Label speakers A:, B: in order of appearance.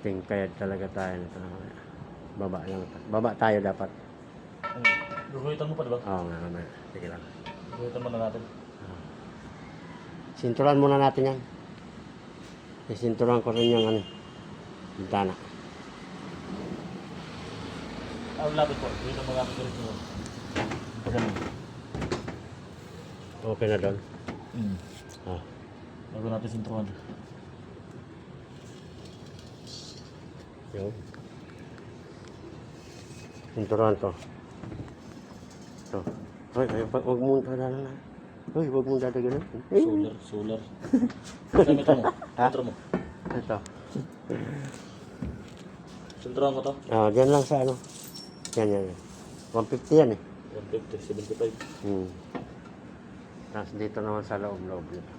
A: Konting payad talaga tayo nito. Baba lang. Baba tayo dapat.
B: Guguhitan mo pa, di ba?
A: Oo nga naman. Sige lang.
B: Guguhitan mo na natin.
A: Sinturan muna natin yan. Sinturan ko rin yung ano, bintana.
B: Lapit po. Guguhitan mo natin ulit mo. Pagano.
A: Okay na doon. Ah.
B: Bago natin sintuhan.
A: Yun. Sinturan to. Ito. Hoy, huwag mong dadaganan. Hoy, huwag mong dadaganan.
B: Solar. Sa metro mo. Metro mo.
A: Ito.
B: Sintuhan ko to.
A: Ah, diyan lang sa ano. Yan. 150 yan eh.
B: 150, 75.
A: Tapos dito naman sa loob-loob nito.